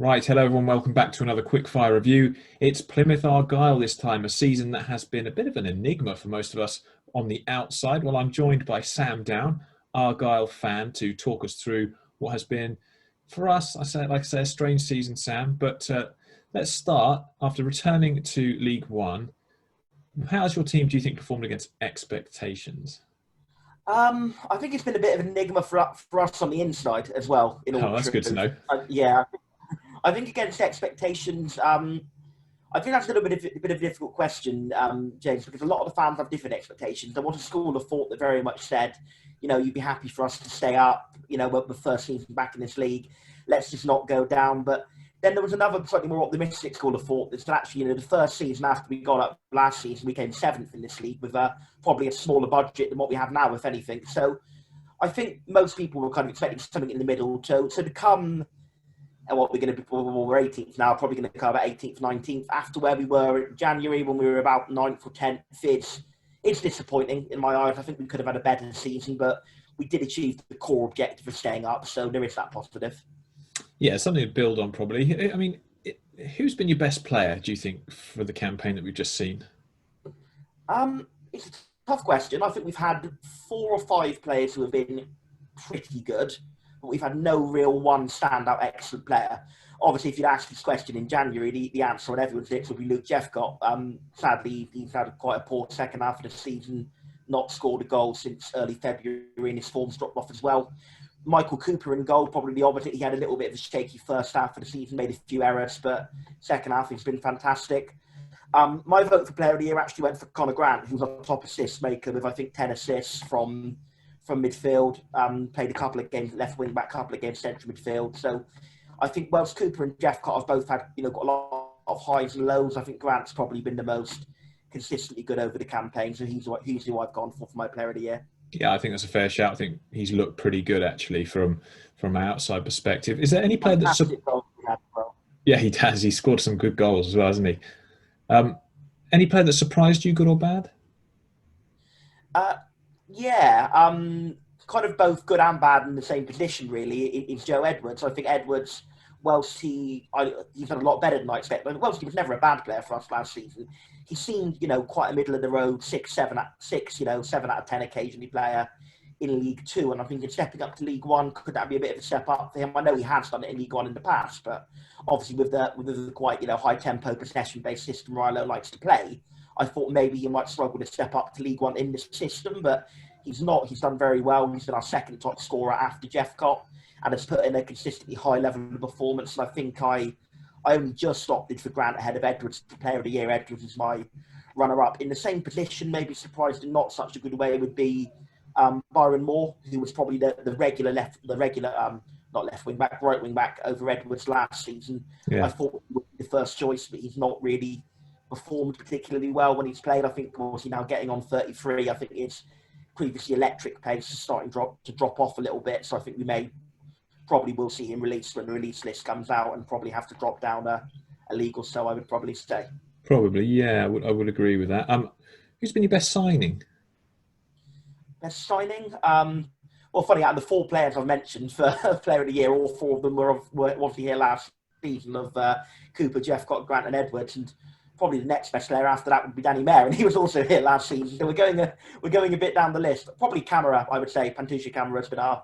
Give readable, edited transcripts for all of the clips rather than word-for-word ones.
Right, hello everyone, welcome back to another Quickfire review. It's Plymouth Argyle this time, a season that has been a bit of an enigma for most of us on the outside. Well, I'm joined by Sam Down, Argyle fan, to talk us through what has been, for us, like I say, a strange season, Sam. But let's start, after returning to League One, how's your team, do you think, performed against expectations? I think it's been a bit of an enigma for us on the inside as well. In all Oh, that's good to truth, know. yeah, I think against expectations, I think that's a little bit of a difficult question, James, because a lot of the fans have different expectations. There was a school of thought that very much said, you'd be happy for us to stay up. We're the first season back in this league. Let's just not go down. But then there was another slightly more optimistic school of thought that actually, the first season after we got up last season, we came seventh in this league with probably a smaller budget than what we have now, if anything. So I think most people were kind of expecting something in the middle. So to come, and what we're going to be, well, we're 18th now, probably going to come about 18th, 19th after where we were in January when we were about 9th or 10th. It's disappointing in my eyes. I think we could have had a better season, but we did achieve the core objective of staying up. So there is that positive. Yeah, something to build on probably. I mean, who's been your best player, do you think, for the campaign that we've just seen? It's a tough question. I think we've had 4 or 5 players who have been pretty good, but we've had no real one standout excellent player. Obviously, if you'd asked this question in January, the answer on everyone's lips would be Luke Jeffcott. Sadly, he's had quite a poor second half of the season, not scored a goal since early February, and his form's dropped off as well. Michael Cooper in goal, probably the opposite. He had a little bit of a shaky first half of the season, made a few errors, but second half he's been fantastic. My vote for player of the year actually went for Conor Grant, who's a top assist maker with, I think, 10 assists from midfield. Played a couple of games left wing back, couple of games central midfield. So I think whilst Cooper and Jeffcott have both had, got a lot of highs and lows, I think Grant's probably been the most consistently good over the campaign. So he's who I've gone for my player of the year. Yeah, I think that's a fair shout. I think he's looked pretty good actually from an outside perspective. Is there any player that's Fantastic goal he had as well. yeah, he does. He scored some good goals as well, hasn't he? Um, any player that surprised you, good or bad? Uh, yeah, kind of both good and bad in the same position, really, is Joe Edwards. I think Edwards, whilst he's done a lot better than I expected. Whilst he was never a bad player for us last season, he seemed, quite a middle of the road, 7 out of 10 occasionally player in League Two. And I think in stepping up to League One, could that be a bit of a step up for him? I know he has done it in League One in the past, but obviously with the quite, high tempo possession based system Rilo likes to play, I thought maybe he might struggle to step up to League One in this system, but he's not. He's done very well. He's been our second top scorer after Jeffcott and has put in a consistently high level of performance. And I think I only just opted for Grant ahead of Edwards, the player of the year. Edwards is my runner-up. In the same position, maybe surprised in not such a good way, would be Byron Moore, who was probably the regular not left wing back, right wing back over Edwards last season. I Yeah. thought he would be the first choice, but he's not really performed particularly well when he's played. I think, obviously, now getting on 33, I think his previously electric pace is starting to drop off a little bit. So I think probably will see him released when the release list comes out and probably have to drop down a league or so, I would probably say. Probably, yeah, I would agree with that. Who's been your best signing? Best signing? Well, funny, out of the 4 players I've mentioned for player of the year, all 4 of them were obviously here last season of Cooper, Jeffcott, Grant and Edwards. And probably the next best player after that would be Danny Mayer, and he was also here last season. So we're going a bit down the list. Probably Camara, I would say. Pantuccia Camara has been our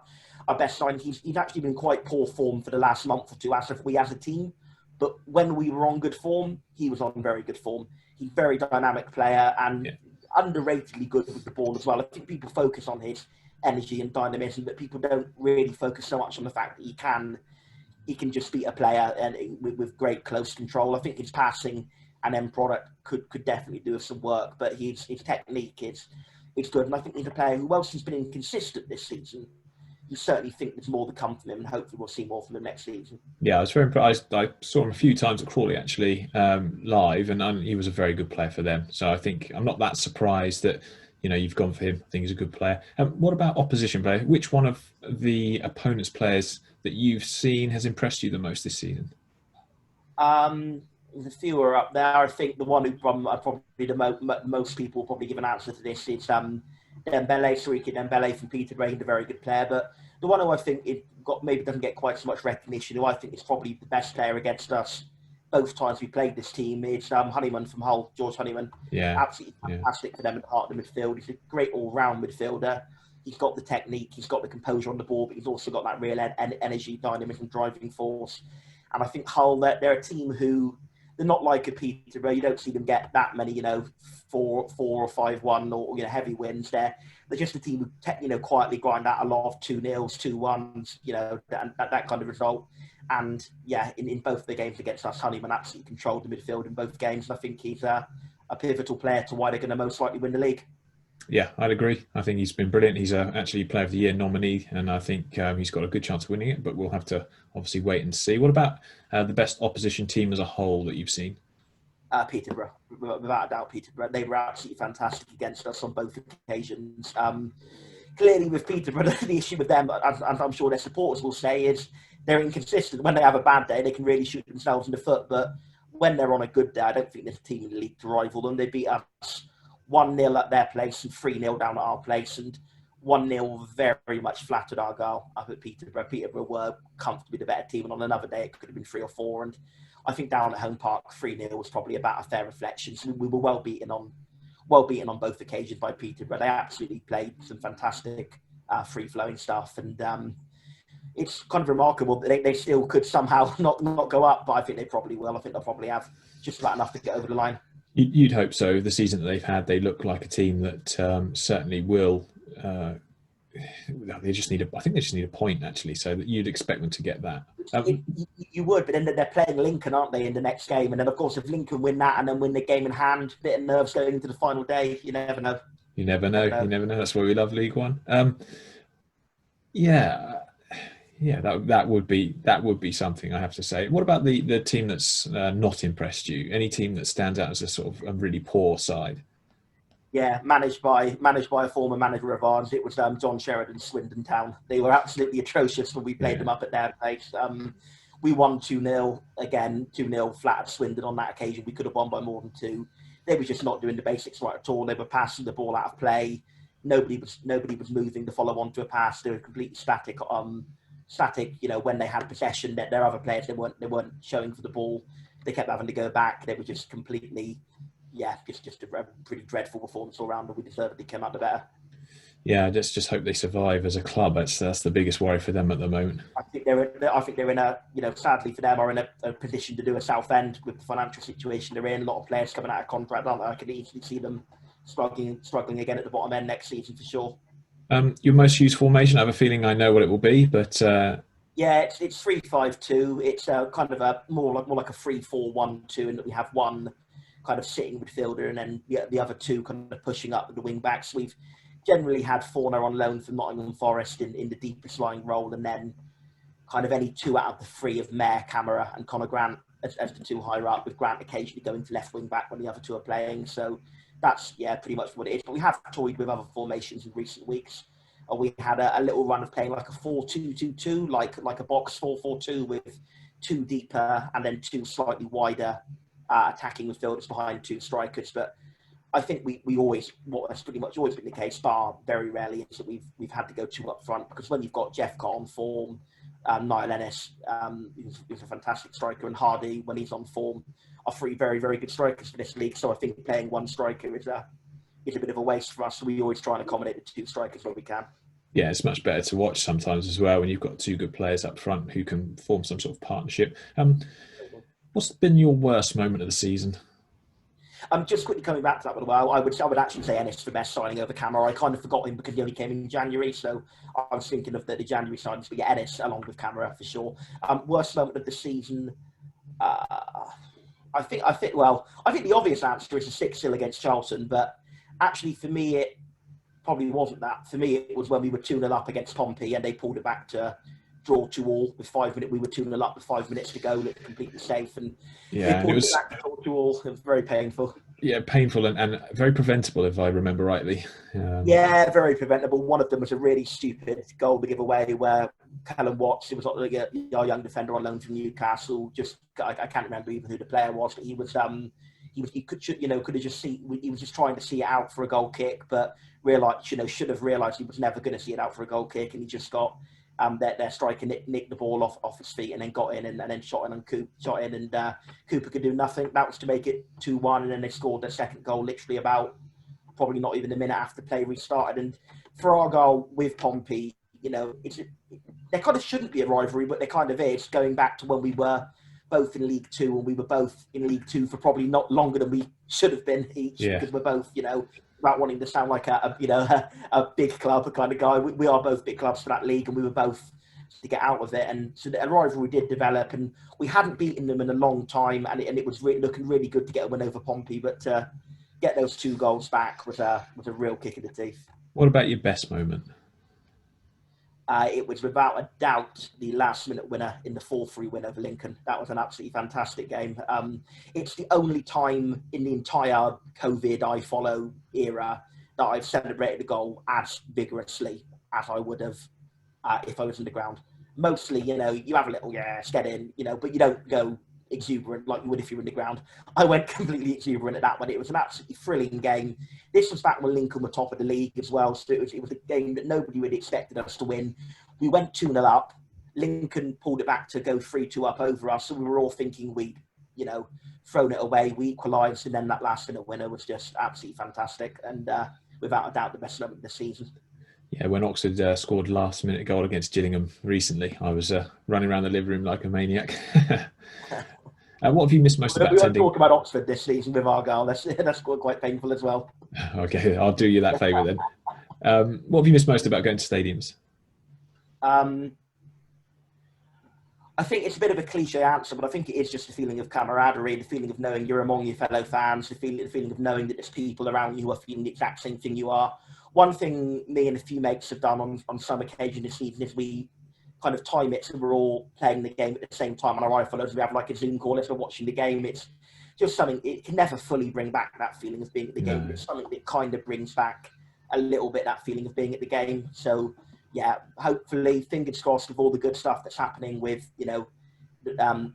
best signing. He's actually been quite poor form for the last month or two as a team. But when we were on good form, he was on very good form. He's a very dynamic player and Yeah. underratedly good with the ball as well. I think people focus on his energy and dynamism, but people don't really focus so much on the fact that he can just beat a player and with great close control. I think his passing and end product could definitely do some work, but his technique is good. And I think he's a player who, whilst he's been inconsistent this season, you certainly think there's more to come from him, and hopefully we'll see more from him next season. Yeah, I was very impressed. I saw him a few times at Crawley actually live, and he was a very good player for them. So I think I'm not that surprised that you've gone for him. I think he's a good player. What about opposition player? Which one of the opponents' players that you've seen has impressed you the most this season? There's a few are up there. I think the one who probably most people will probably give an answer to this is Dembele, Sariki Dembele from Peterborough, a very good player. But the one who I think maybe doesn't get quite so much recognition, who I think is probably the best player against us both times we played this team, is Honeyman from Hull, George Honeyman. Yeah, Absolutely fantastic for them at the heart of the midfield. He's a great all-round midfielder. He's got the technique, he's got the composure on the ball, but he's also got that real energy, dynamism, driving force. And I think Hull, they're a team who, they're not like a Peterborough. You don't see them get that many, 4 or 5-1 or heavy wins. They're just a team who quietly grind out a lot of 2-0s, 2-1s, that kind of result. And yeah, in both the games against us, Honeyman absolutely controlled the midfield in both games. And I think he's a pivotal player to why they're going to most likely win the league. Yeah, I'd agree. I think he's been brilliant. He's actually Player of the Year nominee, and I think he's got a good chance of winning it, but we'll have to obviously wait and see. What about the best opposition team as a whole that you've seen? Peterborough, without a doubt, Peterborough. They were absolutely fantastic against us on both occasions. Clearly, with Peterborough, the issue with them, as I'm sure their supporters will say, is they're inconsistent. When they have a bad day, they can really shoot themselves in the foot, but when they're on a good day, I don't think there's a team in the league to rival them. They beat us 1-0 at their place and 3-0 down at our place, and 1-0 very much flattered Argyle up at Peterborough. Peterborough were comfortably the better team, and on another day it could have been 3 or 4. And I think down at home park, 3-0 was probably about a fair reflection. So we were well beaten on both occasions by Peterborough. They absolutely played some fantastic free-flowing stuff, and it's kind of remarkable that they still could somehow not go up, but I think they probably will. I think they'll probably have just about enough to get over the line. You'd hope so. The season that they've had, they look like a team that certainly will. They just need I think they just need a point, actually. So that you'd expect them to get that. You would, but then they're playing Lincoln, aren't they, in the next game? And then, of course, if Lincoln win that and then win the game in hand, bit of nerves going into the final day. You never know. You never know. That's why we love League One. That would be something, I have to say. What about the team that's not impressed you? Any team that stands out as a sort of a really poor side? Yeah, managed by a former manager of ours. It was John Sheridan's Swindon Town. They were absolutely atrocious when we played them up at their place. We won 2-0, again, 2-0 flat at Swindon on that occasion. We could have won by more than 2. They were just not doing the basics right at all. They were passing the ball out of play. Nobody was moving to follow on to a pass. They were completely static. When they had possession, their other players, they weren't showing for the ball. They kept having to go back. They were just completely, just a pretty dreadful performance all round, and we deservedly came out the better. Yeah, just hope they survive as a club. That's the biggest worry for them at the moment. I think they're in a, sadly for them, are in a position to do a Southend with the financial situation they're in. A lot of players coming out of contract, aren't they? I could easily see them struggling again at the bottom end next season for sure. Your most used formation, I have a feeling I know what it will be, but it's 3-5-2. It's kind of a more like a 3-4-1-2, in that we have one kind of sitting midfielder and then the other two kind of pushing up with the wing backs. We've generally had Forner on loan from Nottingham Forest in the deepest lying role, and then kind of any 2 out of the 3 of Mayer, Camera and Conor Grant as the 2 higher up, with Grant occasionally going to left wing back when the other 2 are playing. So that's pretty much what it is. But we have toyed with other formations in recent weeks. We had a little run of playing like a 4-2-2-2, like a box 4-4-2 with 2 deeper and then 2 slightly wider attacking midfielders behind 2 strikers. But I think we always, what has pretty much always been the case, bar very rarely, is that we've had to go 2 up front, because when you've got Jephcott on form, Niall Ennis, who's a fantastic striker, and Hardy, when he's on form, are 3 very, very good strikers for this league. So I think playing 1 striker is a bit of a waste for us. So we always try and accommodate the 2 strikers where we can. Yeah, it's much better to watch sometimes as well when you've got 2 good players up front who can form some sort of partnership. What's been your worst moment of the season? Just quickly coming back to that one, well, I would actually say Ennis the best signing over Camera. I kind of forgot him because he only came in January, so I was thinking of the January signings. But yeah, Ennis along with Camera for sure. Worst moment of the season, I think the obvious answer is a 6-0 against Charlton, but actually for me it probably wasn't that. For me it was when we were 2-0 up against Pompey and they pulled it back to draw 2-2 with 5 minutes. We were 2-0 up with 5 minutes to go, looked completely safe, and they pulled it back to draw 2-2. It was very painful. Yeah, painful and very preventable, if I remember rightly. Yeah, very preventable. One of them was a really stupid goal to give away where Callum Watts, it was like our young defender on loan from Newcastle. I can't remember even who the player was, but he was just trying to see it out for a goal kick, but should have realised he was never going to see it out for a goal kick, and he just got their striker nicked the ball off his feet and then got in and then shot in, and Cooper could do nothing. That was to make it 2-1, and then they scored their second goal literally about probably not even a minute after play restarted. And for Argyle with Pompey, there kind of shouldn't be a rivalry, but there kind of is, going back to when we were both in League Two, and we were both in League Two for probably not longer than we should have been each, because we're both, without wanting to sound like a big club kind of guy, we are both big clubs for that league, and we were both to get out of it. And so the rivalry did develop, and we hadn't beaten them in a long time, and it was looking really good to get a win over Pompey, but get those 2 goals back was a real kick in the teeth. What about your best moment? It was without a doubt the last-minute winner in the 4-3 win over Lincoln. That was an absolutely fantastic game. It's the only time in the entire COVID I follow era that I've celebrated a goal as vigorously as I would have if I was in the ground. Mostly, you have a little, get in, but you don't go exuberant like you would if you were in the ground. I went completely exuberant at that one. It was an absolutely thrilling game. This was back when Lincoln were top of the league as well, so it was a game that nobody would expected us to win. We went 2-0 up. Lincoln pulled it back to go 3-2 up over us, so we were all thinking we'd thrown it away. We equalised, and then that last-minute winner was just absolutely fantastic, and without a doubt the best moment of the season. Yeah, when Oxford scored last-minute goal against Gillingham recently, I was running around the living room like a maniac. What have you missed most about attending? We won't talk about Oxford this season with Argyle. That's quite painful as well. Okay, I'll do you that favour then. What have you missed most about going to stadiums? I think it's a bit of a cliche answer, but I think it is just the feeling of camaraderie, the feeling of knowing you're among your fellow fans, the feeling of knowing that there's people around you who are feeling the exact same thing you are. One thing me and a few mates have done on some occasion this season is we kind of time it so we're all playing the game at the same time on our iPhones. We have like a Zoom call as we're watching the game. It's just something, it can never fully bring back that feeling of being at the game. It's something that kind of brings back a little bit that feeling of being at the game. So yeah, hopefully, fingers crossed, with all the good stuff that's happening with,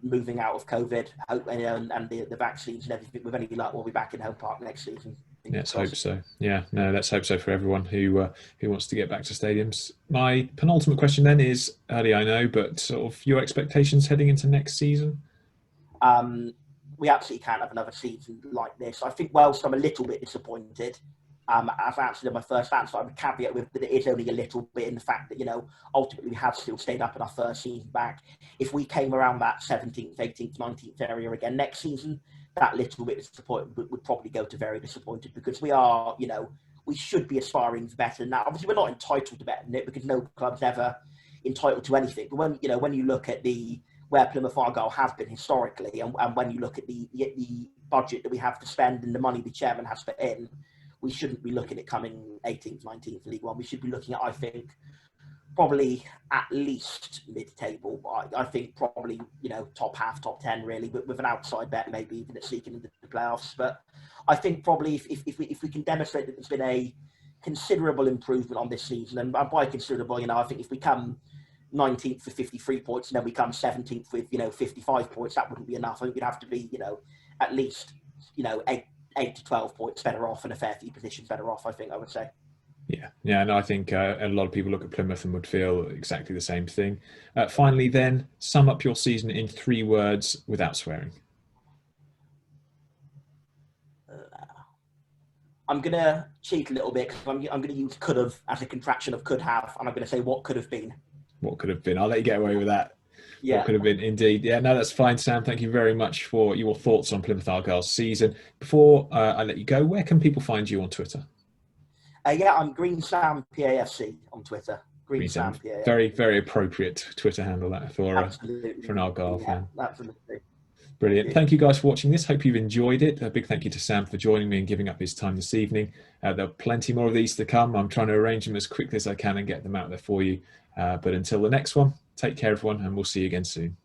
moving out of COVID and the vaccines and everything, with any luck, we'll be back in Home Park next season. Let's hope so. Yeah, no, let's hope so for everyone who wants to get back to stadiums. My penultimate question then is, early I know, but sort of your expectations heading into next season? We absolutely can't have another season like this. I think whilst I'm a little bit disappointed, as I answered in my first answer, I would caveat with that it is only a little bit in the fact that, ultimately we have still stayed up in our first season back. If we came around that 17th, 18th, 19th area again next season, that little bit of disappointment would probably go to very disappointed, because we are, we should be aspiring for better than that. Obviously, we're not entitled to better than it, because no club's ever entitled to anything. But when you look at where Plymouth Argyle have been historically, and when you look at the budget that we have to spend and the money the chairman has put in, we shouldn't be looking at coming 18th, 19th League One. We should be looking at, I think, probably at least mid-table. I think probably, top half, top 10 really, but with an outside bet maybe even at sneaking into the playoffs. But I think probably if we can demonstrate that there's been a considerable improvement on this season, and by considerable, I think if we come 19th with 53 points and then we come 17th with 55 points, that wouldn't be enough. I think we'd have to be at least 8 to 12 points better off and a fair few positions better off, I think I would say. Yeah, and I think a lot of people look at Plymouth and would feel exactly the same thing. Finally then, sum up your season in 3 words without swearing. I'm going to cheat a little bit, because I'm going to use could have as a contraction of could have, and I'm going to say what could have been. What could have been. I'll let you get away with that. Yeah. What could have been, indeed. Yeah, no, that's fine, Sam. Thank you very much for your thoughts on Plymouth Argyle's season. Before I let you go, where can people find you on Twitter? I'm Green Sam PAFC on Twitter. Green Sam PAFC. Very, very appropriate Twitter handle that for an Argyle fan. Absolutely. Brilliant. Thank you guys for watching this. Hope you've enjoyed it. A big thank you to Sam for joining me and giving up his time this evening. There'll be plenty more of these to come. I'm trying to arrange them as quickly as I can and get them out there for you. But until the next one, take care everyone, and we'll see you again soon.